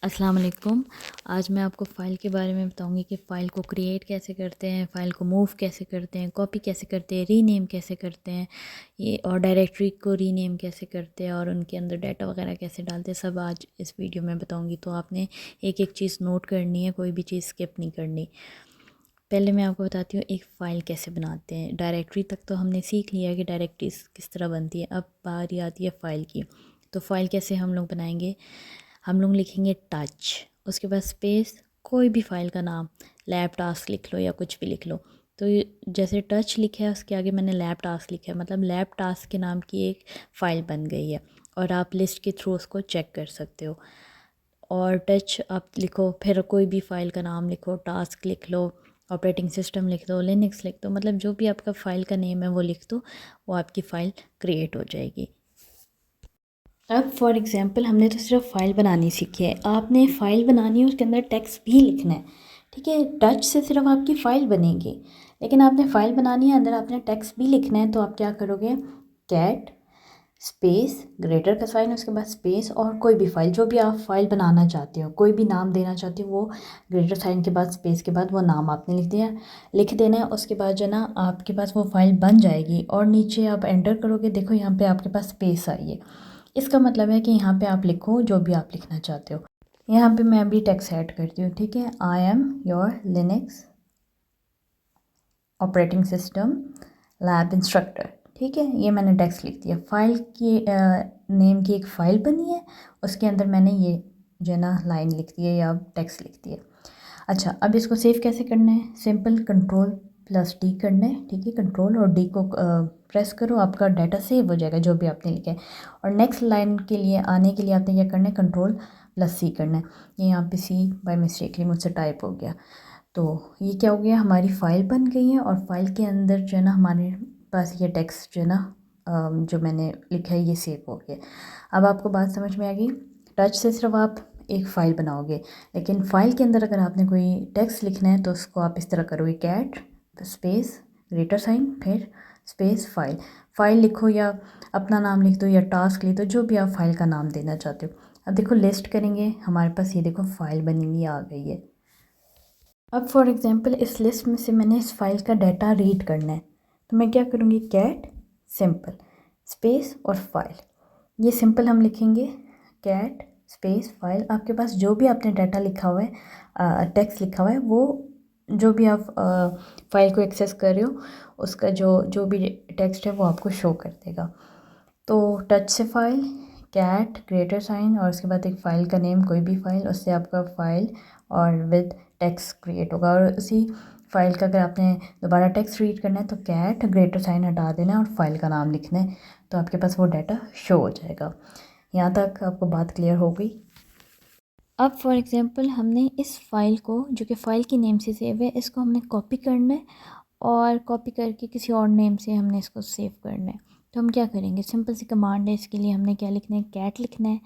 अस्सलाम वालेकुम। आज मैं आपको फ़ाइल के बारे में बताऊंगी कि फ़ाइल को क्रिएट कैसे करते हैं, फ़ाइल को मूव कैसे करते हैं, कॉपी कैसे करते हैं, रीनेम कैसे करते हैं, ये और डायरेक्टरी को रीनेम कैसे करते हैं और उनके अंदर डाटा वगैरह कैसे डालते हैं, सब आज इस वीडियो में बताऊंगी। तो आपने एक एक चीज़ नोट करनी है, कोई भी चीज़ स्किप नहीं करनी। पहले मैं आपको बताती हूँ एक फ़ाइल कैसे बनाते हैं। डायरेक्टरी तक तो हमने सीख लिया कि डायरेक्टरी किस तरह बनती है। अब बारी आती है फ़ाइल की। तो फ़ाइल कैसे हम लोग बनाएंगे? हम लोग लिखेंगे टच, उसके बाद स्पेस, कोई भी फ़ाइल का नाम, लैब टास्क लिख लो या कुछ भी लिख लो। तो जैसे टच लिखा है उसके आगे मैंने लैब टास्क लिखा है, मतलब लैब टास्क के नाम की एक फ़ाइल बन गई है और आप लिस्ट के थ्रू उसको चेक कर सकते हो। और टच आप लिखो, फिर कोई भी फ़ाइल का नाम लिखो, टास्क लिख लो, ऑपरेटिंग सिस्टम लिख दो, लिनक्स लिख दो, मतलब जो भी आपका फ़ाइल का नेम है वो लिख दो, वो आपकी फ़ाइल क्रिएट हो जाएगी। अब फॉर एग्ज़ाम्पल हमने तो सिर्फ फ़ाइल बनानी सीखी है, आपने फ़ाइल बनानी है उसके अंदर टेक्स्ट भी लिखना है। ठीक है, टच से सिर्फ आपकी फ़ाइल बनेगी, लेकिन आपने फ़ाइल बनानी है, अंदर आपने टेक्स्ट भी लिखना है। तो आप क्या करोगे? कैट स्पेस ग्रेटर का साइन, उसके बाद स्पेस और कोई भी फ़ाइल, जो भी आप फ़ाइल बनाना चाहते हो, कोई भी नाम देना चाहते हो, वो ग्रेटर साइन के बाद स्पेस के बाद वो नाम आपने लिख देना है। उसके बाद जो ना आपके पास वो फ़ाइल बन जाएगी और नीचे आप एंटर करोगे, देखो यहाँ पे आपके पास स्पेस आई है। इसका मतलब है कि यहाँ पे आप लिखो जो भी आप लिखना चाहते हो। यहाँ पे मैं अभी टेक्स्ट ऐड करती हूँ। ठीक है, I am your Linux operating system lab instructor. ठीक है, ये मैंने टेक्स्ट लिख दिया। फाइल की नेम की एक फ़ाइल बनी है, उसके अंदर मैंने ये जो है ना लाइन लिख दी है या टेक्स्ट लिख दिया। अच्छा, अब इसको सेव कैसे करना है? सिंपल कंट्रोल+D करना है। ठीक है, कंट्रोल और डी को प्रेस करो, आपका डाटा सेव हो जाएगा जो भी आपने लिखा है। और नेक्स्ट लाइन के लिए आने के लिए आपने क्या करना है? कंट्रोल+C करना है। ये यहाँ पे C बाय मिस्टेकली मुझसे टाइप हो गया, तो ये क्या हो गया? हमारी फ़ाइल बन गई है और फाइल के अंदर जो है ना हमारे पास ये टेक्स्ट जो है ना जो मैंने लिखा है ये सेव हो गया। अब आपको बात समझ में आ गई? टच से सिर्फ आप एक फ़ाइल बनाओगे, लेकिन फ़ाइल के अंदर अगर आपने कोई टेक्स्ट लिखना है तो उसको आप इस तरह करोगे, कैट स्पेस ग्रेटर साइन फिर स्पेस फ़ाइल लिखो या अपना नाम लिख दो या टास्क लिख दो, जो भी आप फाइल का नाम देना चाहते हो। अब देखो लिस्ट करेंगे, हमारे पास ये देखो फ़ाइल बनी हुई आ गई है। अब फॉर एग्ज़ाम्पल इस लिस्ट में से मैंने इस फाइल का डाटा रीड करना है, तो मैं क्या करूँगी? कैट सिंपल स्पेस और फाइल, ये सिंपल हम लिखेंगे, कैट स्पेस फाइल। आपके पास जो भी आपने डाटा लिखा हुआ है, टेक्स्ट लिखा हुआ है, वो जो भी आप फाइल को एक्सेस कर रहे हो उसका जो जो भी टेक्स्ट है वो आपको शो कर देगा। तो टच से फाइल, कैट ग्रेटर साइन और उसके बाद एक फ़ाइल का नेम, कोई भी फ़ाइल, उससे आपका फ़ाइल और विद टेक्स्ट क्रिएट होगा। और उसी फाइल का अगर आपने दोबारा टेक्स्ट रीड करना है तो कैट ग्रेटर साइन हटा देना है और फाइल का नाम लिखना है, तो आपके पास वो डाटा शो हो जाएगा। यहाँ तक आपको बात क्लियर हो गई? अब फॉर एग्ज़ाम्पल हमने इस फ़ाइल को, जो कि फ़ाइल की नेम से सेव है, इसको हमने कॉपी करना है और कॉपी करके किसी और नेम से हमने इसको सेव करना है। तो हम क्या करेंगे? सिंपल सी कमांड है, इसके लिए हमने क्या लिखना है? कैट लिखना है।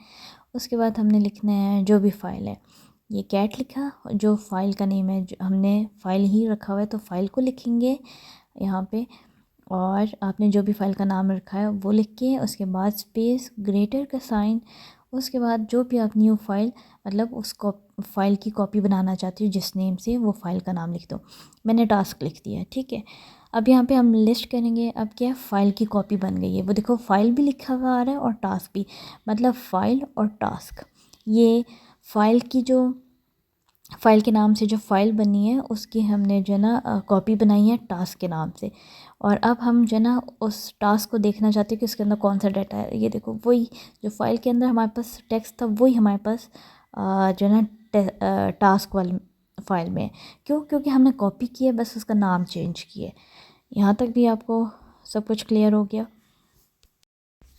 उसके बाद हमने लिखना है जो भी फ़ाइल है, ये कैट लिखा, जो फ़ाइल का नेम है, जो हमने फ़ाइल ही रखा हुआ है तो फ़ाइल को लिखेंगे यहाँ पे, और आपने जो भी फ़ाइल का नाम रखा है वो लिख के उसके बाद स्पेस ग्रेटर का साइन, उसके बाद जो भी आप न्यू फ़ाइल, मतलब उस फ़ाइल की कॉपी बनाना चाहती हूँ जिस नेम से, वो फ़ाइल का नाम लिख दो। मैंने टास्क लिख दिया है। ठीक है, अब यहाँ पे हम लिस्ट करेंगे। अब क्या है? फ़ाइल की कॉपी बन गई है, वो देखो फ़ाइल भी लिखा हुआ आ रहा है और टास्क भी, मतलब फ़ाइल और टास्क। ये फ़ाइल की जो फ़ाइल के नाम से जो फ़ाइल बनी है उसकी हमने जो है ना कॉपी बनाई है टास्क के नाम से। और अब हम जो है ना उस टास्क को देखना चाहते हैं कि उसके अंदर कौन सा डाटा है। ये देखो वही जो फ़ाइल के अंदर हमारे पास टेक्स्ट था वही हमारे पास जो है ना टास्क वाली फ़ाइल में है। क्यों? क्योंकि हमने कॉपी की है, बस उसका नाम चेंज किया है। यहाँ तक भी आपको सब कुछ क्लियर हो गया?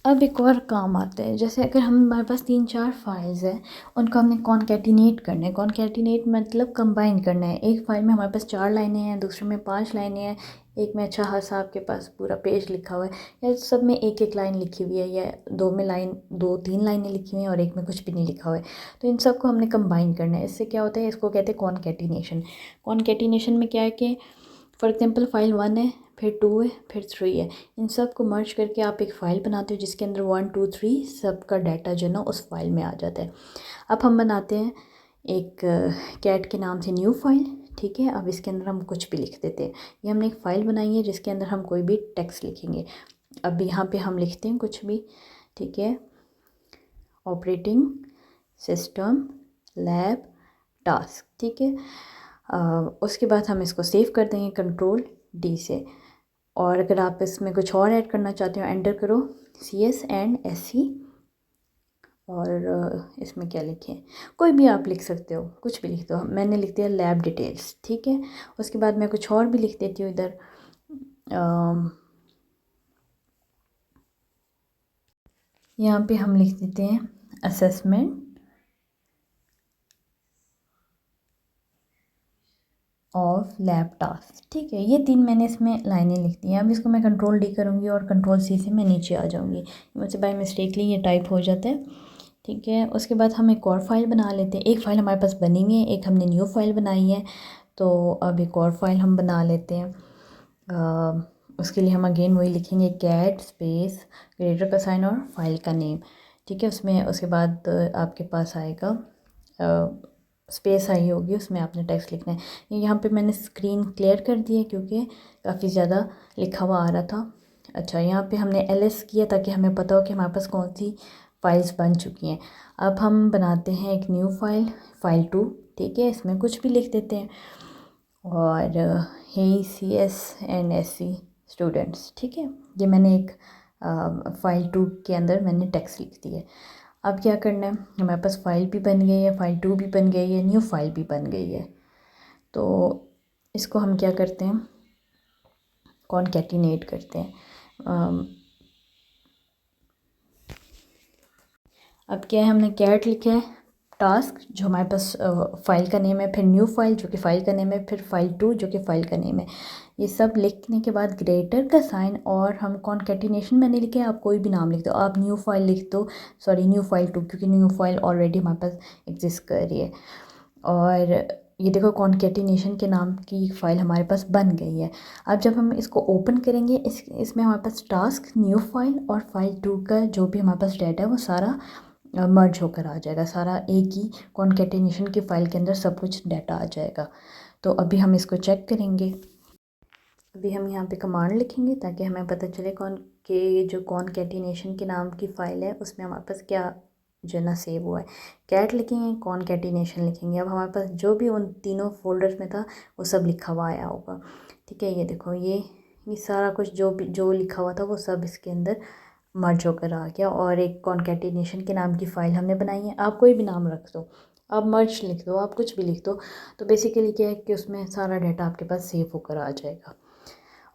अब एक और काम आता है, जैसे अगर हमारे पास 3-4 फाइल्स हैं, उनको हमने कॉन्कैटिनेट करना है। कॉन्कैटिनेट मतलब कंबाइन करना है। एक फ़ाइल में हमारे पास 4 लाइनें हैं, दूसरे में 5 लाइनें हैं, एक में अच्छा खासा आपके पास पूरा पेज लिखा हुआ है, या सब में एक एक लाइन लिखी हुई है, या दो में लाइन 2-3 लाइनें लिखी हुई हैं और एक में कुछ भी नहीं लिखा हुआ है। तो इन सबको हमने कंबाइन करना है। इससे क्या होता है? इसको कहते हैं कॉन्कैटिनेशन। कॉन्कैटिनेशन में क्या है कि फॉर एग्ज़ाम्पल फ़ाइल 1 है, फिर 2 है, फिर 3 है। इन सब को मर्ज करके आप एक फ़ाइल बनाते हो जिसके अंदर 1 2 3 सब का डाटा जो है ना उस फाइल में आ जाता है। अब हम बनाते हैं एक कैट के नाम से न्यू फाइल, ठीक है। अब इसके अंदर हम कुछ भी लिख देते हैं। ये हमने एक फ़ाइल बनाई है जिसके अंदर हम कोई भी टेक्स्ट लिखेंगे। अब यहाँ पे हम लिखते हैं कुछ भी, ठीक है। ऑपरेटिंग सिस्टम लैब टास्क, ठीक है। उसके बाद हम इसको सेव कर देंगे कंट्रोल डी से। और अगर आप इसमें कुछ और ऐड करना चाहते हो एंटर करो CS एंड SC। और इसमें क्या लिखें, कोई भी आप लिख सकते हो, कुछ भी लिख दो। मैंने लिख दिया लैब डिटेल्स, ठीक है। उसके बाद मैं कुछ और भी लिख देती हूँ इधर। यहाँ पे हम लिख देते हैं असेसमेंट ऑफ लैब टास्क, ठीक है। ये 3 मैंने इसमें लाइनें लिख दी हैं। अब इसको मैं कंट्रोल D करूँगी और कंट्रोल C से मैं नीचे आ जाऊँगी। मुझसे बाय मिस्टेकली ये टाइप हो जाता है, ठीक है। उसके बाद हम एक और फाइल बना लेते हैं। एक फ़ाइल हमारे पास बनी हुई है, एक हमने न्यू फाइल बनाई है। तो अब एक और फाइल हम बना लेते हैं। उसके लिए हम अगेन वही लिखेंगे कैट स्पेस क्रिएटर का साइन और फाइल का नेम, ठीक है। उसमें उसके बाद आपके पास आएगा स्पेस आई होगी, उसमें आपने टेक्स्ट लिखना है। यहाँ पे मैंने स्क्रीन क्लियर कर दी है क्योंकि काफ़ी ज़्यादा लिखा हुआ आ रहा था। अच्छा, यहाँ पे हमने LS किया ताकि हमें पता हो कि हमारे पास कौन सी फाइल्स बन चुकी हैं। अब हम बनाते हैं एक न्यू फाइल, फाइल 2, ठीक है। इसमें कुछ भी लिख देते हैं और हे CS एंड SC स्टूडेंट्स, ठीक है। ये मैंने एक फाइल 2 के अंदर मैंने टेक्स्ट लिख दिया है। अब क्या करना है, हमारे पास फाइल भी बन गई है, फाइल 2 भी बन गई है, न्यू फाइल भी बन गई है। तो इसको हम क्या करते हैं, कॉनकैटिनेट करते हैं। अब क्या है, हमने कैट लिखा है टास्क जो हमारे पास फ़ाइल का नेम है, फिर न्यू फाइल जो कि फ़ाइल का नेम है, फिर फाइल 2 जो कि फ़ाइल का नेम है। ये सब लिखने के बाद ग्रेटर का साइन और हम कॉनकैटिनेशन मैंने लिखा है। आप कोई भी नाम लिख दो, आप न्यू फाइल लिख दो, सॉरी न्यू फाइल 2 क्योंकि न्यू फाइल ऑलरेडी हमारे पास एग्जिस्ट कर रही है। और ये देखो कॉनकैटिनेशन के नाम की फ़ाइल हमारे पास बन गई है। अब जब हम इसको ओपन करेंगे इसमें हमारे पास टास्क न्यू फाइल और फाइल 2 का जो भी हमारे पास डाटा है वो सारा मर्ज होकर आ जाएगा। सारा एक ही कॉनकैटिनेशन की फ़ाइल के अंदर सब कुछ डाटा आ जाएगा। तो अभी हम इसको चेक करेंगे। अभी हम यहाँ पे कमांड लिखेंगे ताकि हमें पता चले कि जो कॉनकैटिनेशन के नाम की फ़ाइल है उसमें हमारे पास क्या जो है ना सेव हुआ है। कैट लिखेंगे, कॉनकैटिनेशन लिखेंगे। अब हमारे पास जो भी उन तीनों फोल्डर्स में था वो सब लिखा हुआ आया होगा, ठीक है। ये देखो ये सारा कुछ जो लिखा हुआ था वो सब इसके अंदर मर्ज होकर आ गया और एक कॉनकैटिनेशन के नाम की फ़ाइल हमने बनाई है। आप कोई भी नाम रख दो, आप मर्ज लिख दो, आप कुछ भी लिख दो। तो बेसिकली क्या है कि उसमें सारा डाटा आपके पास सेव होकर आ जाएगा।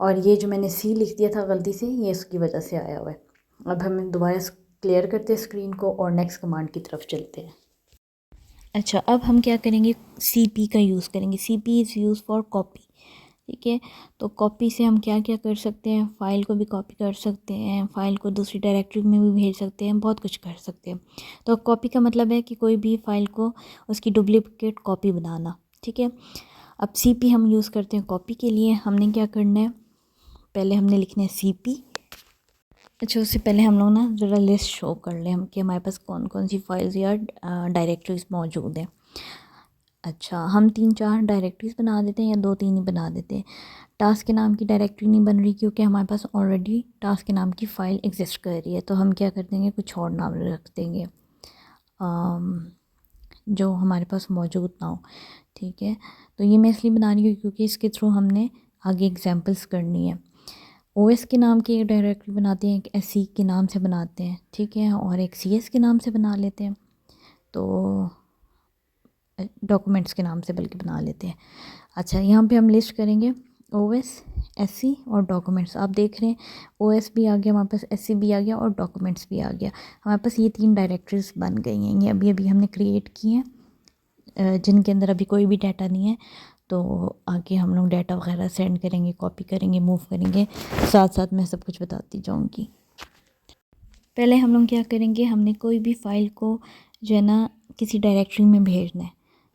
और ये जो मैंने C लिख दिया था गलती से, ये इसकी वजह से आया हुआ है। अब हम दोबारा क्लियर करते हैं स्क्रीन को और नेक्स्ट कमांड की तरफ चलते हैं। अच्छा, अब हम क्या करेंगे, CP का यूज़ करेंगे। CP is use for copy, ठीक है। तो कॉपी से हम क्या क्या कर सकते हैं, फ़ाइल को भी कॉपी कर सकते हैं, फ़ाइल को दूसरी डायरेक्टरी में भी भेज सकते हैं, बहुत कुछ कर सकते हैं। तो कॉपी का मतलब है कि कोई भी फ़ाइल को उसकी डुप्लीकेट कॉपी बनाना, ठीक है। अब CP हम यूज़ करते हैं कॉपी के लिए। हमने क्या करना है, पहले हमने लिखना है CP। अच्छा, उससे पहले हम लोग ना ज़रा लिस्ट शो कर लें हम कि हमारे पास कौन कौन सी फाइल्स या डायरेक्टरीज मौजूद हैं। अच्छा, हम 3-4 डायरेक्टरीज बना देते हैं या 2-3 ही बना देते हैं। टास्क के नाम की डायरेक्टरी नहीं बन रही क्योंकि हमारे पास ऑलरेडी टास्क के नाम की फ़ाइल एग्जिस्ट कर रही है। तो हम क्या कर देंगे, कुछ और नाम रख देंगे जो हमारे पास मौजूद ना हो, ठीक है। तो ये मैं इसलिए बना रही हूँ क्योंकि इसके थ्रू हमने आगे एग्जांपल्स करनी है। OS के नाम की एक डायरेक्टरी बनाते हैं, एक SC के नाम से बनाते हैं, ठीक है, और एक CS के नाम से बना लेते हैं। तो डॉक्यूमेंट्स के नाम से बल्कि बना लेते हैं। अच्छा, यहाँ पे हम लिस्ट करेंगे OS, SC और डॉक्यूमेंट्स। आप देख रहे हैं OS भी आ गया हमारे पास, SC भी आ गया और डॉक्यूमेंट्स भी आ गया। हमारे पास ये 3 डायरेक्टरीज बन गई हैं। ये अभी अभी हमने क्रिएट की हैं जिनके अंदर अभी कोई भी डाटा नहीं है। तो आगे हम लोग डाटा वगैरह सेंड करेंगे, कॉपी करेंगे, मूव करेंगे, साथ साथ मैं सब कुछ बताती जाऊंगी। पहले हम लोग क्या करेंगे, हमने कोई भी फ़ाइल को जो है ना किसी डायरेक्टरी में भेजना है,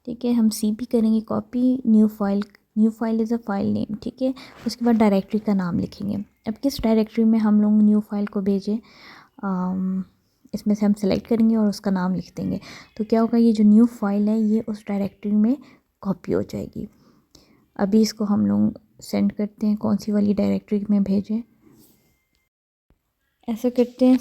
ठीक है। हम CP करेंगे copy, new file new file is a file name, ठीक है। उसके बाद डायरेक्टरी का नाम लिखेंगे। अब किस डायरेक्टरी में हम लोग न्यू फाइल को भेजें, इसमें से हम सेलेक्ट करेंगे और उसका नाम लिख देंगे। तो क्या होगा, ये जो न्यू फाइल है ये उस डायरेक्टरी में कॉपी हो जाएगी। अभी इसको हम लोग सेंड करते हैं, कौन सी वाली डायरेक्टरी में भेजें, ऐसा करते हैं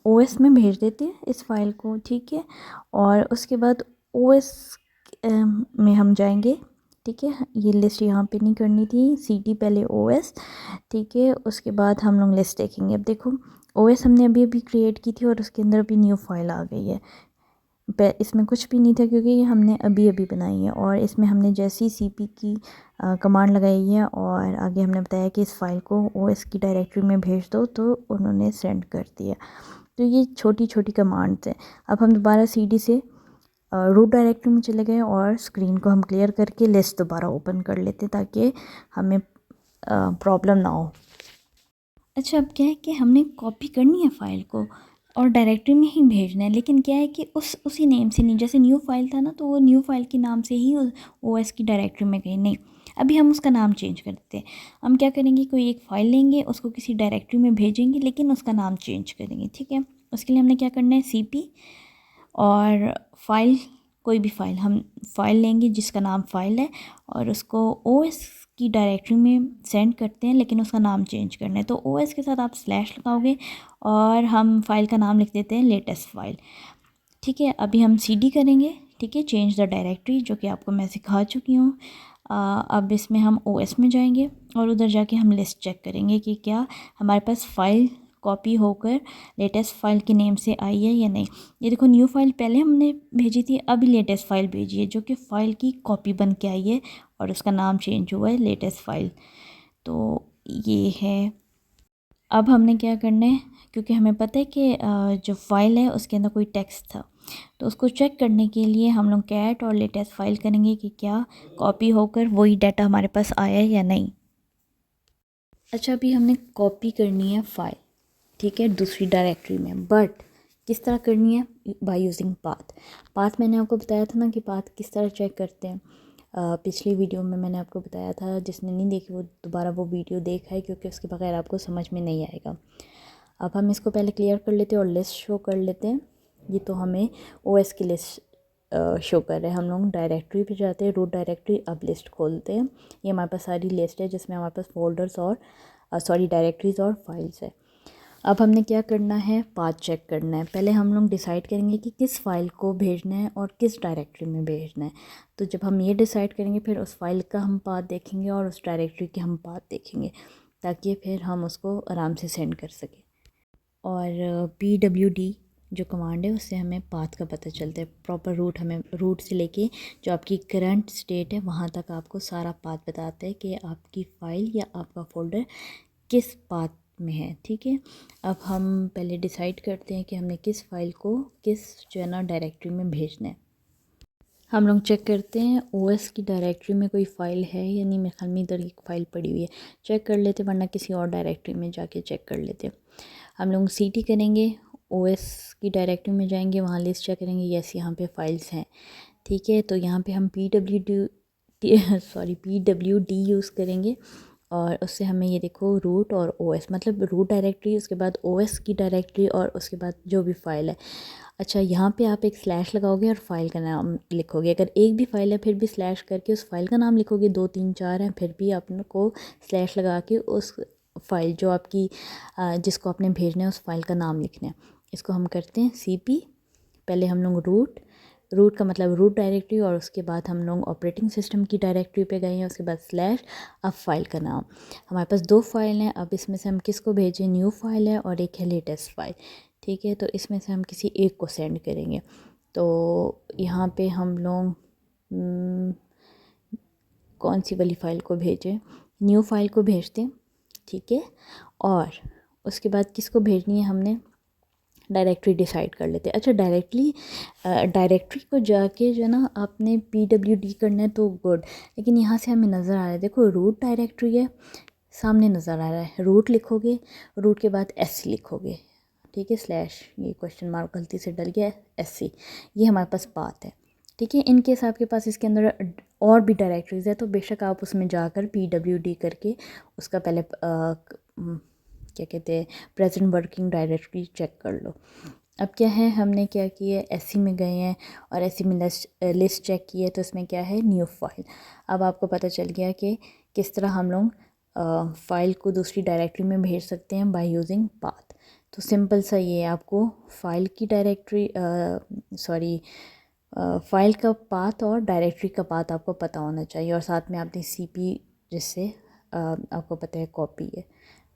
OS में भेज देते हैं इस फाइल को, ठीक है। और उसके बाद OS में हम जाएंगे, ठीक है। ये लिस्ट यहाँ पे नहीं करनी थी, CD पहले OS, ठीक है। उसके बाद हम लोग लिस्ट देखेंगे। अब देखो OS हमने अभी अभी क्रिएट की थी और उसके अंदर अभी न्यू फाइल आ गई है। इसमें कुछ भी नहीं था क्योंकि ये हमने अभी अभी बनाई है, और इसमें हमने जैसी CP की कमांड लगाई है और आगे हमने बताया कि इस फाइल को OS की डायरेक्टरी में भेज दो, तो उन्होंने सेंड कर दिया। तो ये छोटी छोटी कमांड्स हैं। अब हम दोबारा CD से रूट डायरेक्टरी में चले गए और स्क्रीन को हम क्लियर करके लिस्ट दोबारा ओपन कर लेते ताकि हमें प्रॉब्लम ना हो। अच्छा, अब क्या है कि हमने कॉपी करनी है फ़ाइल को और डायरेक्टरी में ही भेजना है, लेकिन क्या है कि उसी नेम से नहीं, जैसे न्यू फाइल था ना, तो वो न्यू फाइल के नाम से ही OS की डायरेक्टरी में गई नहीं। अभी हम उसका नाम चेंज कर देते हैं। हम क्या करेंगे, कोई एक फ़ाइल लेंगे, उसको किसी डायरेक्टरी में भेजेंगे, लेकिन उसका नाम चेंज करेंगे, ठीक है। उसके लिए हमने क्या करना है, CP और फाइल, कोई भी फ़ाइल हम फ़ाइल लेंगे जिसका नाम फ़ाइल है और उसको OS की डायरेक्टरी में सेंड करते हैं, लेकिन उसका नाम चेंज करना है। तो OS के साथ आप स्लैश लगाओगे और हम फाइल का नाम लिख देते हैं लेटेस्ट फाइल, ठीक है। अभी हम CD करेंगे, ठीक है, चेंज द डायरेक्टरी, जो कि आपको मैं सिखा चुकी हूँ। अब इसमें हम OS में जाएंगे और उधर जाके हम लिस्ट चेक करेंगे कि क्या हमारे पास फ़ाइल कॉपी होकर लेटेस्ट फाइल के नेम से आई है या नहीं। ये देखो, न्यू फाइल पहले हमने भेजी थी, अभी लेटेस्ट फाइल भेजी है जो कि फ़ाइल की कॉपी बन के आई है और उसका नाम चेंज हुआ है लेटेस्ट फाइल। तो ये है। अब हमने क्या करना है, क्योंकि हमें पता है कि जो फ़ाइल है उसके अंदर कोई टेक्स्ट था, तो उसको चेक करने के लिए हम लोग कैट और लेटेस्ट फाइल करेंगे कि क्या कॉपी होकर वही डाटा हमारे पास आया है या नहीं। अच्छा, अभी हमने कॉपी करनी है फ़ाइल, ठीक है, दूसरी डायरेक्टरी में, बट किस तरह करनी है, बाय यूजिंग पाथ मैंने आपको बताया था ना कि पाथ किस तरह चेक करते हैं। पिछली वीडियो में मैंने आपको बताया था, जिसने नहीं देखी वो दोबारा वो वीडियो देखा है, क्योंकि उसके बगैर आपको समझ में नहीं आएगा। अब हम इसको पहले क्लियर कर लेते हैं और लिस्ट शो कर लेते हैं। ये तो हमें OS की लिस्ट शो कर रहे हैं। हम लोग डायरेक्टरी पे जाते हैं, रूट डायरेक्टरी, अब लिस्ट खोलते हैं। ये हमारे पास सारी लिस्ट है जिसमें हमारे पास फोल्डर्स और डायरेक्टरीज़ और फाइल्स है। अब हमने क्या करना है, पाथ चेक करना है। पहले हम लोग डिसाइड करेंगे कि किस फाइल को भेजना है और किस डायरेक्टरी में भेजना है। तो जब हम ये डिसाइड करेंगे, फिर उस फाइल का हम पाथ देखेंगे और उस डायरेक्टरी के हम पाथ देखेंगे, ताकि फिर हम उसको आराम से सेंड कर सकें। और PWD जो कमांड है उससे हमें पाथ का पता चलता है, प्रॉपर रूट, हमें रूट से लेके जो आपकी करंट स्टेट है वहाँ तक आपको सारा पाथ बताता है कि आपकी फ़ाइल या आपका फ़ोल्डर किस पाथ में है, ठीक है। अब हम पहले डिसाइड करते हैं कि हमने किस फ़ाइल को किस जो है ना डायरेक्टरी में भेजना है। हम लोग चेक करते हैं OS की डायरेक्टरी में कोई फ़ाइल है या नहीं। मेरे ख्याल में इधर एक फ़ाइल पड़ी हुई है, चेक कर लेते, वरना किसी और डायरेक्टरी में जाके चेक कर लेते। हम लोग CD करेंगे, OS की डायरेक्टरी में जाएंगे, वहाँ लिस्ट चेक करेंगे, यस यहाँ पे फाइल्स हैं, ठीक है। तो यहाँ पे हम PWD यूज़ करेंगे और उससे हमें ये देखो रूट और OS, मतलब रूट डायरेक्टरी, उसके बाद OS की डायरेक्टरी और उसके बाद जो भी फ़ाइल है। अच्छा, यहाँ पे आप एक स्लैश लगाओगे और फाइल का नाम लिखोगे। अगर एक भी फाइल है फिर भी स्लैश करके उस फाइल का नाम लिखोगे, 2 3 4 हैं फिर भी आपको स्लैश लगा के उस फाइल जो आपकी जिसको आपने भेजना है उस फाइल का नाम लिखना है। इसको हम करते हैं CP, पहले हम लोग रूट का मतलब रूट डायरेक्टरी, और उसके बाद हम लोग ऑपरेटिंग सिस्टम की डायरेक्टरी पे गए हैं, उसके बाद स्लैश, अब फाइल का नाम। हमारे पास 2 फाइल हैं, अब इसमें से हम किसको भेजें, न्यू फाइल है और एक है लेटेस्ट फाइल, ठीक है। तो इसमें से हम किसी एक को सेंड करेंगे। तो यहाँ पे हम लोग कौन सी वाली फ़ाइल को भेजें, न्यू फाइल को भेजते हैं, ठीक है। और उसके बाद किसको भेजनी है, हमने डायरेक्टरी डिसाइड कर लेते हैं। अच्छा, डायरेक्टरी को जाके जो है ना आपने PWD करना है तो गुड, लेकिन यहाँ से हमें नज़र आ रहा है, देखो रूट डायरेक्टरी है, सामने नज़र आ रहा है, रूट लिखोगे, रूट के बाद SC लिखोगे, ठीक है, स्लैश, ये क्वेश्चन मार्क गलती से डल गया है, SC, ये हमारे पास पाथ है, ठीक है। इनकेस आपके पास इसके अंदर और भी डायरेक्टरीज़ है तो बेशक आप उसमें जाकर PWD करके उसका पहले क्या कहते हैं प्रेजेंट वर्किंग डायरेक्टरी चेक कर लो। अब क्या है, हमने क्या किया, एससी में गए हैं और एससी में लिस्ट चेक की है तो इसमें क्या है, न्यू फाइल। अब आपको पता चल गया कि किस तरह हम लोग फ़ाइल को दूसरी डायरेक्टरी में भेज सकते हैं बाय यूजिंग पाथ। तो सिंपल सा ये है, आपको फ़ाइल की डायरेक्टरी फ़ाइल का पाथ और डायरेक्टरी का पाथ आपको पता होना चाहिए, और साथ में आपने CP जिससे आपको पता है कॉपी है,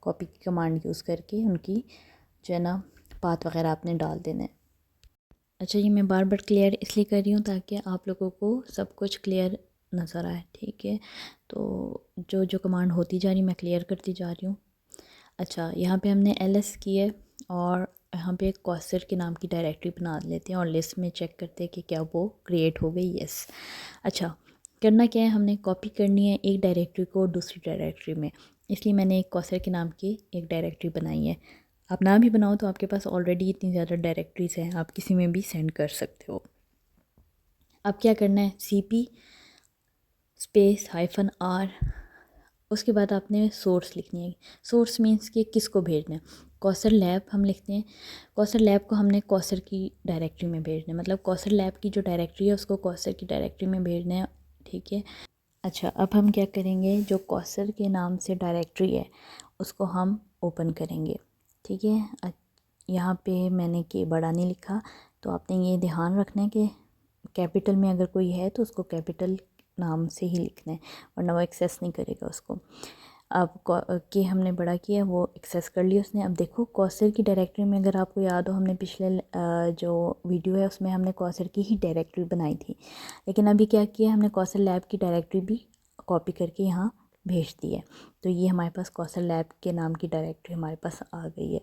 कॉपी की कमांड यूज़ करके उनकी जो है ना पाथ वगैरह आपने डाल देना है। अच्छा, ये मैं बार बार क्लियर इसलिए कर रही हूँ ताकि आप लोगों को सब कुछ क्लियर नज़र आए, ठीक है। तो जो जो कमांड होती जा रही मैं क्लियर करती जा रही हूँ। अच्छा, यहाँ पे हमने LS की है और यहाँ पे कॉसर के नाम की डायरेक्टरी बना लेते हैं और लिस्ट में चेक करते हैं कि क्या वो क्रिएट हो गई। यस। अच्छा, करना क्या है, हमने कॉपी करनी है एक डायरेक्टरी को दूसरी डायरेक्टरी में, इसलिए मैंने एक कॉसर के नाम की एक डायरेक्टरी बनाई है। आप ना भी बनाओ तो आपके पास ऑलरेडी इतनी ज़्यादा डायरेक्टरीज हैं, आप किसी में भी सेंड कर सकते हो। अब क्या करना है, CP स्पेस -R, उसके बाद आपने सोर्स लिखनी है। सोर्स मीन्स कि किसको भेजना है। कौसर लैब हम लिखते हैं, कौसर लैब को हमने कौसर की डायरेक्टरी में भेजना है, मतलब कौसर लैब की जो डायरेक्टरी है उसको कौसर की डायरेक्टरी में भेजना है, ठीक है। अच्छा, अब हम क्या करेंगे, जो कौसर के नाम से डायरेक्टरी है उसको हम ओपन करेंगे, ठीक है। यहाँ पे मैंने के बड़ा नहीं लिखा, तो आपने ये ध्यान रखना है कि कैपिटल में अगर कोई है तो उसको कैपिटल नाम से ही लिखना है, वरना वो एक्सेस नहीं करेगा उसको। अब के हमने बड़ा किया, वो एक्सेस कर लिया उसने। अब देखो कौसर की डायरेक्टरी में, अगर आपको याद हो हमने पिछले जो वीडियो है उसमें हमने कौसर की ही डायरेक्टरी बनाई थी, लेकिन अभी क्या किया हमने कौसर लैब की डायरेक्टरी भी कॉपी करके यहाँ भेज दी है। तो ये हमारे पास कौसर लैब के नाम की डायरेक्टरी हमारे पास आ गई है।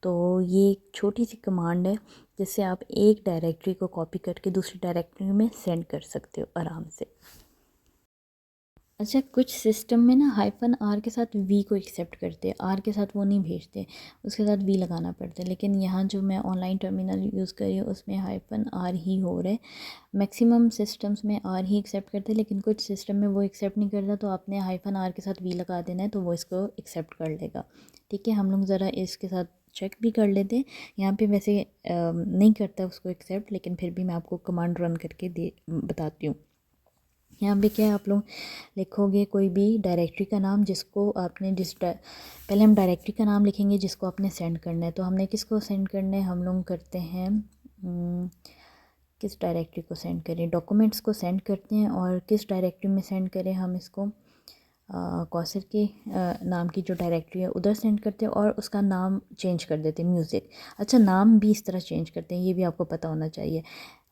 तो ये एक छोटी सी कमांड है जिससे आप एक डायरेक्टरी को कॉपी करके दूसरी डायरेक्टरी में सेंड कर सकते हो आराम से। अच्छा, कुछ सिस्टम में ना -R के साथ V को एक्सेप्ट करते हैं, R के साथ वो नहीं भेजते, उसके साथ V लगाना पड़ता है। लेकिन यहाँ जो मैं ऑनलाइन टर्मिनल यूज़ कर रही हूँ उसमें -R ही हो रहा है। मैक्सिमम सिस्टम्स में R ही एक्सेप्ट करते हैं, लेकिन कुछ सिस्टम में वो एक्सेप्ट नहीं करता, तो आपने -R के साथ V लगा देना है तो वो इसको एक्सेप्ट कर लेगा, ठीक है। हम लोग ज़रा इसके साथ चेक भी कर लेते हैं। यहाँ पे वैसे नहीं करता उसको एक्सेप्ट, लेकिन फिर भी मैं आपको कमांड रन करके बताती हूँ। यहाँ पे क्या है, आप लोग लिखोगे कोई भी डायरेक्टरी का नाम जिसको आपने पहले हम डायरेक्टरी का नाम लिखेंगे जिसको आपने सेंड करना है। तो हमने किसको सेंड करना है, हम लोग करते हैं किस डायरेक्टरी को सेंड करें, डॉक्यूमेंट्स को सेंड करते हैं। और किस डायरेक्टरी में सेंड करें, हम इसको कौसर के नाम की जो डायरेक्टरी है उधर सेंड करते हैं और उसका नाम चेंज कर देते हैं म्यूज़िक। अच्छा, नाम भी इस तरह चेंज करते हैं, ये भी आपको पता होना चाहिए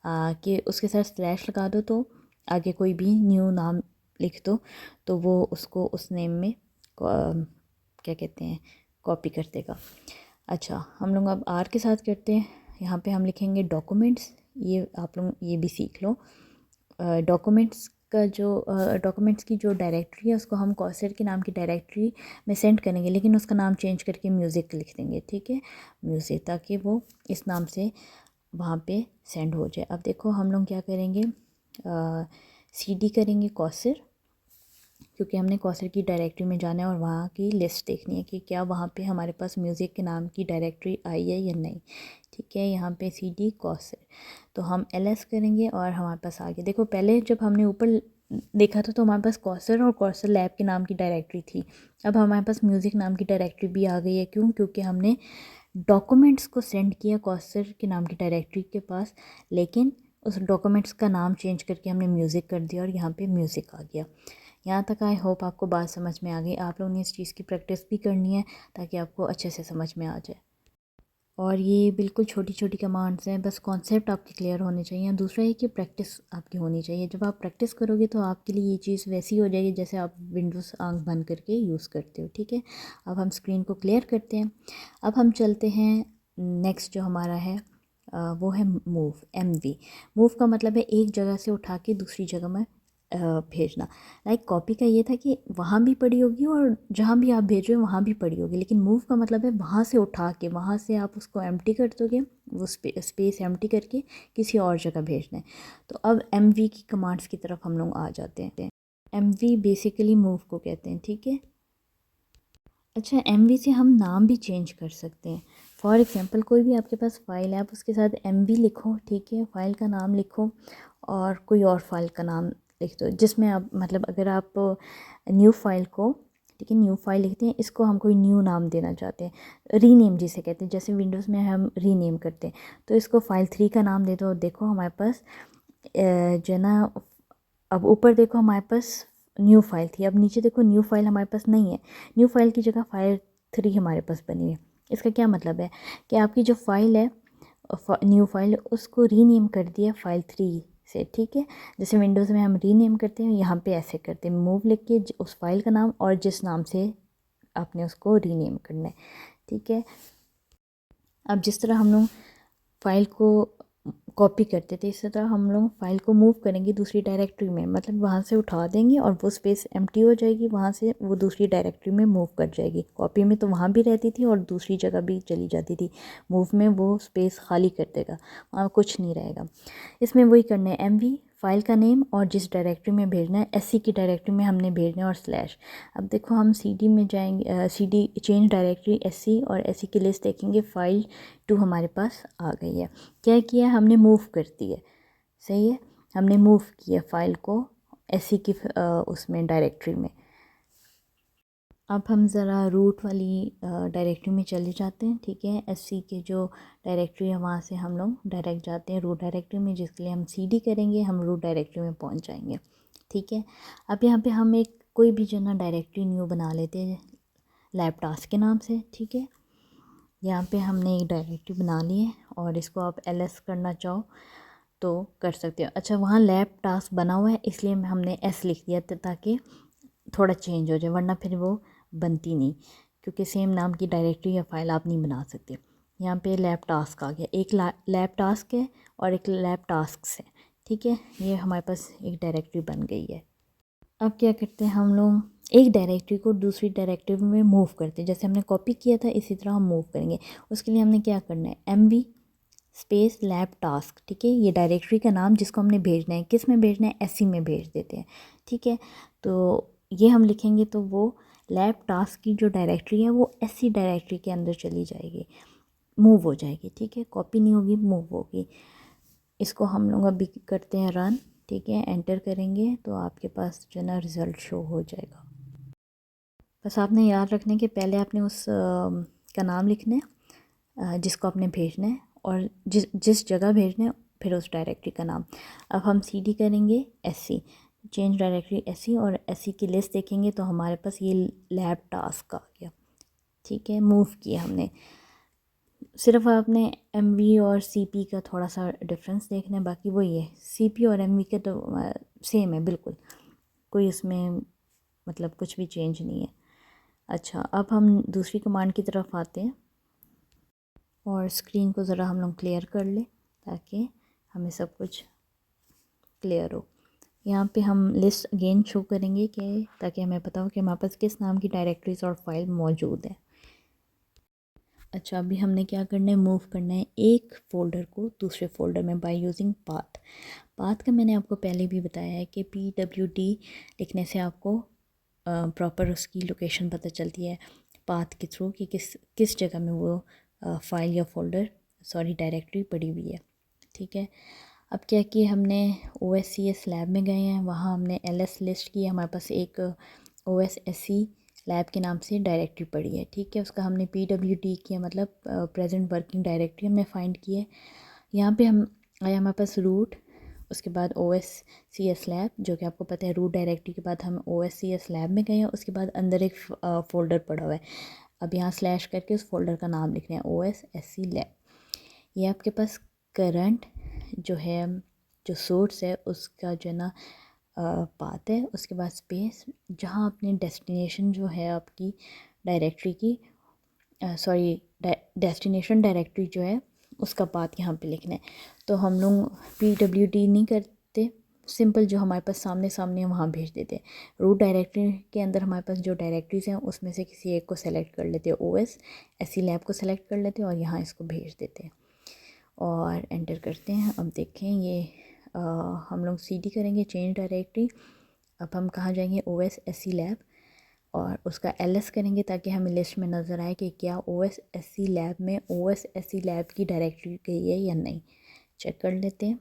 कि उसके साथ स्लैश लगा दो तो आगे कोई भी न्यू नाम लिख दो तो वो उसको उस नेम में क्या कहते हैं कॉपी कर देगा। अच्छा, हम लोग अब R के साथ करते हैं। यहाँ पे हम लिखेंगे डॉक्यूमेंट्स, ये आप लोग ये भी सीख लो। डॉक्यूमेंट्स का जो डॉक्यूमेंट्स की जो डायरेक्टरी है उसको हम कौसर के नाम की डायरेक्टरी में सेंड करेंगे, लेकिन उसका नाम चेंज करके म्यूज़िक लिख देंगे, ठीक है, म्यूज़िक, ताकि वो इस नाम से वहाँ पे सेंड हो जाए। अब देखो हम लोग क्या करेंगे, CD करेंगे कौसर, क्योंकि हमने कौसर की डायरेक्टरी में जाना है और वहाँ की लिस्ट देखनी है कि क्या वहाँ पे हमारे पास म्यूज़िक के नाम की डायरेक्टरी आई है या नहीं, ठीक है। यहाँ पे CD कौसर, तो हम LS करेंगे और हमारे पास आ गया। देखो पहले जब हमने ऊपर देखा था तो हमारे पास कौसर और कौसर लैब के नाम की डायरेक्टरी थी, अब हमारे पास म्यूज़िक नाम की डायरेक्टरी भी आ गई है। क्यों? क्योंकि हमने डॉक्यूमेंट्स को सेंड किया कौसर के नाम की डायरेक्टरी के पास, लेकिन उस डॉक्यूमेंट्स का नाम चेंज करके हमने म्यूज़िक कर दिया और यहाँ पे म्यूज़िक आ गया। यहाँ तक आई होप आपको बात समझ में आ गई। आप लोगों ने इस चीज़ की प्रैक्टिस भी करनी है ताकि आपको अच्छे से समझ में आ जाए। और ये बिल्कुल छोटी छोटी कमांड्स हैं, बस कॉन्सेप्ट आपके क्लियर होने चाहिए। दूसरा है कि प्रैक्टिस आपकी होनी चाहिए। जब आप प्रैक्टिस करोगे तो आपके लिए ये चीज़ वैसी हो जाएगी जैसे आप विंडोज़ आंख बंद करके यूज़ करते हो, ठीक है। अब हम स्क्रीन को क्लियर करते हैं। अब हम चलते हैं नेक्स्ट जो हमारा है वो है मूव, MV। मूव का मतलब है एक जगह से उठा के दूसरी जगह में भेजना। लाइक कॉपी का ये था कि वहाँ भी पड़ी होगी और जहाँ भी आप भेज रहे हो वहाँ भी पड़ी होगी, लेकिन मूव का मतलब है वहाँ से उठा के वहाँ से आप उसको एम्प्टी कर दोगे, वो स्पेस एम्प्टी करके किसी और जगह भेजना है। तो अब MV की कमांड्स की तरफ हम लोग आ जाते हैं। MV बेसिकली मूव को कहते हैं, ठीक है। अच्छा, MV से हम नाम भी चेंज कर सकते हैं। फॉर एग्ज़ाम्पल कोई भी आपके पास फ़ाइल है, आप उसके साथ MV लिखो, ठीक है, फ़ाइल का नाम लिखो और कोई और फाइल का नाम लिख दो जिसमें आप मतलब अगर आप न्यू फाइल को, ठीक है, न्यू फाइल लिखते हैं, इसको हम कोई न्यू नाम देना चाहते हैं, रीनेम जिसे कहते हैं, जैसे विंडोज़ में हम रीनेम करते हैं, तो इसको file3 का नाम दे दो। देखो हमारे पास जो है ना, अब ऊपर देखो हमारे पास न्यू फाइल थी, अब नीचे देखो न्यू फाइल हमारे पास नहीं है, न्यू फाइल की जगह file3 हमारे पास बनी है। इसका क्या मतलब है कि आपकी जो फाइल है न्यू फाइल, उसको रीनेम कर दिया file3 से, ठीक है। जैसे विंडोज़ में हम रीनेम करते हैं, यहाँ पे ऐसे करते हैं, मूव लिख के उस फाइल का नाम और जिस नाम से आपने उसको रीनेम करना है, ठीक है। अब जिस तरह हम लोग फ़ाइल को कॉपी करते थे, इसी तरह हम लोग फ़ाइल को मूव करेंगे दूसरी डायरेक्टरी में, मतलब वहाँ से उठा देंगे और वो स्पेस एम्प्टी हो जाएगी, वहाँ से वो दूसरी डायरेक्टरी में मूव कर जाएगी। कॉपी में तो वहाँ भी रहती थी और दूसरी जगह भी चली जाती थी, मूव में वो स्पेस खाली कर देगा, वहाँ कुछ नहीं रहेगा। इसमें वही करना है, MV फाइल का नेम और जिस डायरेक्टरी में भेजना है, SC की डायरेक्टरी में हमने भेजना है और स्लैश। अब देखो हम CD में जाएंगे, CD चेंज डायरेक्टरी SC और SC की लिस्ट देखेंगे, file2 हमारे पास आ गई है। क्या किया हमने, मूव कर दी है, सही है, हमने मूव किया फाइल को SC की उसमें डायरेक्टरी में। अब हम ज़रा रूट वाली डायरेक्टरी में चले जाते हैं, ठीक है। SC के जो डायरेक्टरी है वहाँ से हम लोग डायरेक्ट जाते हैं रूट डायरेक्टरी में, जिसके लिए हम CD करेंगे, हम रूट डायरेक्टरी में पहुँच जाएंगे, ठीक है। अब यहाँ पे हम एक कोई भी जो ना डायरेक्टरी न्यू बना लेते हैं लैब टास्क के नाम से, ठीक है। यहाँ पे हमने एक डायरेक्टरी बना ली है और इसको आप LS करना चाहो तो कर सकते हो। अच्छा, वहाँ लैब टास्क बना हुआ है इसलिए हमने S लिख दिया ताकि थोड़ा चेंज हो जाए, वरना फिर वो बनती नहीं, क्योंकि सेम नाम की डायरेक्टरी या फाइल आप नहीं बना सकते। यहाँ पे लैब टास्क आ गया, एक लैब टास्क है और एक लैब टास्क है, ठीक है। ये हमारे पास एक डायरेक्टरी बन गई है। अब क्या करते हैं, हम लोग एक डायरेक्टरी को दूसरी डायरेक्टरी में मूव करते हैं, जैसे हमने कॉपी किया था इसी तरह हम मूव करेंगे। उसके लिए हमने क्या करना है, MV स्पेस लैब टास्क, ठीक है, ये डायरेक्टरी का नाम जिसको हमने भेजना है, किस में भेजना है, SC में भेज देते हैं, ठीक है। तो ये हम लिखेंगे तो वो लैब टास्क की जो डायरेक्टरी है वो SC डायरेक्टरी के अंदर चली जाएगी, मूव हो जाएगी, ठीक है, कॉपी नहीं होगी, मूव होगी। इसको हम लोग अभी करते हैं रन, ठीक है, एंटर करेंगे तो आपके पास जो ना रिज़ल्ट शो हो जाएगा। बस आपने याद रखना है कि पहले आपने उस का नाम लिखना है जिसको आपने भेजना है और जिस जगह भेजना है, फिर उस डायरेक्टरी का नाम। अब हम CD करेंगे SC, चेंज डायरेक्टरी SC और SC की लिस्ट देखेंगे तो हमारे पास ये लैब टास्क आ गया, ठीक है, मूव किया हमने। सिर्फ आपने MV और CP का थोड़ा सा डिफरेंस देखना है, बाकी वही है, CP और MV के तो सेम है बिल्कुल, कोई उसमें मतलब कुछ भी चेंज नहीं है। अच्छा, अब हम दूसरी कमांड की तरफ आते हैं और स्क्रीन को ज़रा हम लोग क्लियर कर लें ताकि हमें सब कुछ क्लियर हो। यहाँ पे हम लिस्ट अगेन शो करेंगे कि ताकि हमें पता हो कि हमारे पास किस नाम की डायरेक्टरीज और फाइल मौजूद है। अच्छा, अभी हमने क्या करना है, मूव करना है एक फ़ोल्डर को दूसरे फ़ोल्डर में बाय यूजिंग पाथ। पाथ का मैंने आपको पहले भी बताया है कि PWD लिखने से आपको प्रॉपर उसकी लोकेशन पता चलती है पाथ के थ्रू कि किस जगह में वो फाइल या फोल्डर डायरेक्टरी पड़ी हुई है, ठीक है। अब क्या किया हमने, OSCS लैब में गए हैं, वहाँ हमने LS लिस्ट की, हमारे पास एक OSSC लैब के नाम से डायरेक्टरी पड़ी है, ठीक है। उसका हमने PWD किया, मतलब प्रेजेंट वर्किंग डायरेक्टरी हमने फाइंड की है। यहाँ पे हम आया हमारे पास रूट, उसके बाद OSCS लैब, जो कि आपको पता है रूट डायरेक्टरी के बाद हम OSCS लैब में गए हैं, उसके बाद अंदर एक फ़ोल्डर पड़ा हुआ है। अब यहाँ स्लैश करके उस फोल्डर का नाम लिखना है OSSC लैब। ये आपके पास करंट जो है, जो सोर्स है उसका जो है ना पाथ है, उसके बाद स्पेस, जहाँ अपनी डेस्टिनेशन जो है आपकी डायरेक्टरी की, डेस्टिनेशन डायरेक्टरी जो है उसका पाथ यहाँ पे लिखना है। तो हम लोग PWD नहीं करते, सिंपल जो हमारे पास सामने सामने वहाँ भेज देते हैं। रूट डायरेक्टरी के अंदर हमारे पास जो डायरेक्टरीज़ हैं उसमें से किसी एक को सेलेक्ट कर लेते हैं, OS SE लैब को सेलेक्ट कर लेते हैं और यहाँ इसको भेज देते हैं और एंटर करते हैं। अब देखें ये हम लोग CD करेंगे चेंज डायरेक्टरी। अब हम कहाँ जाएंगे, OS SE लैब और उसका LS करेंगे ताकि हमें लिस्ट में नज़र आए कि क्या OS SE लैब में OS SE लैब की डायरेक्टरी गई है या नहीं। चेक कर लेते हैं।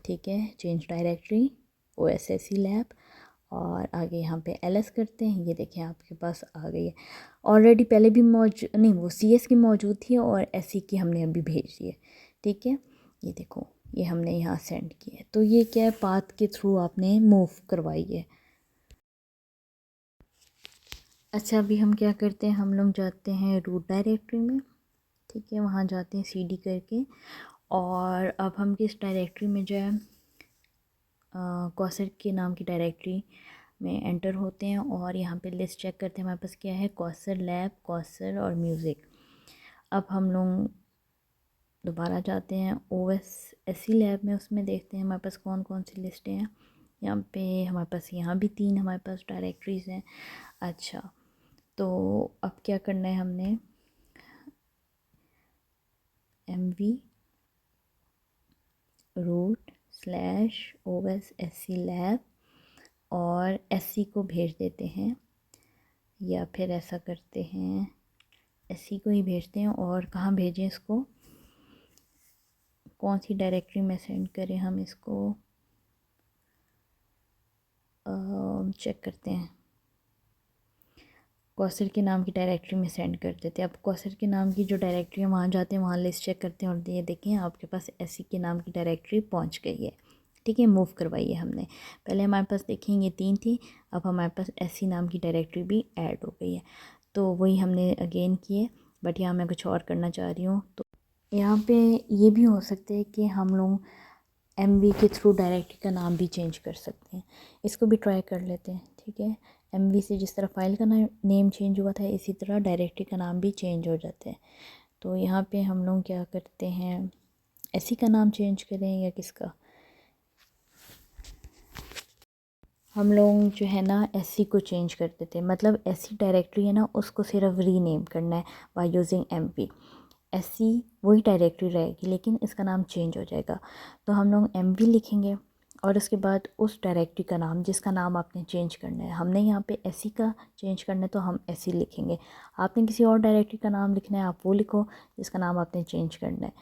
ठीक है, change directory OS SE lab और आगे यहाँ पे LS करते हैं। ये देखें आपके पास आ गई है। ऑलरेडी पहले भी मौजूद नहीं, वो CS की मौजूद थी और SE की हमने अभी भेज दी है। ठीक है, ये देखो ये हमने यहाँ सेंड किया है। तो ये क्या है, पाथ के थ्रू आपने मूव करवाई है। अच्छा, अभी हम क्या करते हैं, हम लोग जाते हैं रूट डायरेक्टरी में। ठीक है, वहाँ जाते हैं CD करके और अब हम किस डायरेक्टरी में जो है कौसर के नाम की डायरेक्टरी में एंटर होते हैं और यहाँ पे लिस्ट चेक करते हैं हमारे पास क्या है, कौसर लैब, कौसर और म्यूज़िक। अब हम लोग दोबारा जाते हैं OS SE लैब में, उसमें देखते हैं हमारे पास कौन कौन सी लिस्टें हैं। यहाँ पे हमारे पास यहाँ भी 3 हमारे पास डायरेक्टरीज़ हैं। अच्छा, तो अब क्या करना है, हमने MV root/OS SE लैब और SE को भेज देते हैं, या फिर ऐसा करते हैं SE को ही भेजते हैं। और कहाँ भेजें इसको, कौन सी डायरेक्टरी में सेंड करें हम इसको, चेक करते हैं। कौसर के नाम की डायरेक्टरी में सेंड कर देते हैं। अब कौसर के नाम की जो डायरेक्टरी है वहाँ जाते हैं, वहाँ लिस्ट चेक करते हैं और ये देखें आपके पास SE के नाम की डायरेक्टरी पहुँच गई है। ठीक है, मूव करवाई है हमने। पहले हमारे पास देखें ये 3 थी, अब हमारे पास SE नाम की डायरेक्टरी भी ऐड हो गई है। तो वही हमने अगेन किए, बट यहाँ मैं कुछ और करना चाह रही हूँ। तो यहाँ पे ये भी हो सकता है कि हम लोग MV के थ्रू डायरेक्टरी का नाम भी चेंज कर सकते हैं। इसको भी ट्राई कर लेते हैं। ठीक है, MV से जिस तरह फ़ाइल का नेम चेंज हुआ था, इसी तरह डायरेक्टरी का नाम भी चेंज हो जाता है। तो यहाँ पे हम लोग क्या करते हैं, SE का नाम चेंज करें या किसका, हम लोग जो है ना SE को चेंज कर देते हैं। मतलब SE डायरेक्टरी है ना, उसको सिर्फ रीनेम करना है बाय यूजिंग MV। SE वही डायरेक्टरी रहेगी लेकिन इसका नाम चेंज हो जाएगा। तो हम लोग MV लिखेंगे और उसके बाद उस डायरेक्टरी का नाम जिसका नाम आपने चेंज करना है, हमने यहाँ पे SE का चेंज करना है तो हम SE लिखेंगे। आपने किसी और डायरेक्टरी का नाम लिखना है, आप वो लिखो जिसका नाम आपने चेंज करना है।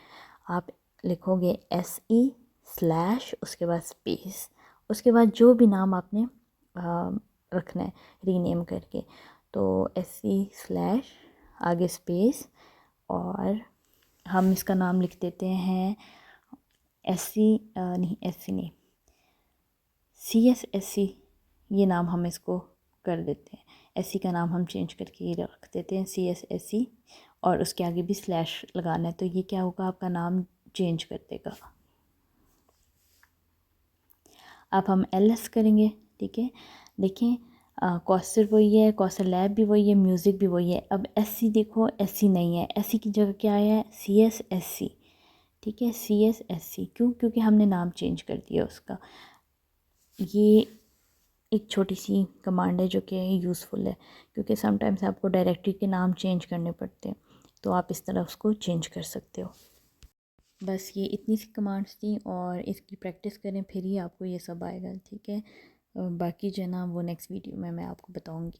आप लिखोगे SE/ उसके बाद स्पेस, उसके बाद जो भी नाम आपने रखना है रीनेम करके, तो SE/ आगे स्पेस और हम इसका नाम लिख देते हैं SE नहीं CSSE, ये नाम हम इसको कर देते हैं। SE का नाम हम चेंज करके रख देते हैं CSSE और उसके आगे भी स्लैश लगाना है। तो ये क्या होगा, आपका नाम चेंज कर देगा। अब हम LS करेंगे। ठीक है, देखें कौसर वही है, कौसर लैब भी वही है, म्यूज़िक भी वही है। अब SE देखो, SE नहीं है, SE की जगह क्या आया है, CSSE। ठीक है, CSSE क्यों, क्योंकि हमने नाम चेंज कर दिया उसका। ये एक छोटी सी कमांड है जो कि यूज़फुल है, क्योंकि समटाइम्स आपको डायरेक्टरी के नाम चेंज करने पड़ते हैं, तो आप इस तरह उसको चेंज कर सकते हो। बस ये इतनी सी कमांड्स थी और इसकी प्रैक्टिस करें फिर ही आपको ये सब आएगा। ठीक है, बाकी जो है ना वो नेक्स्ट वीडियो में मैं आपको बताऊंगी।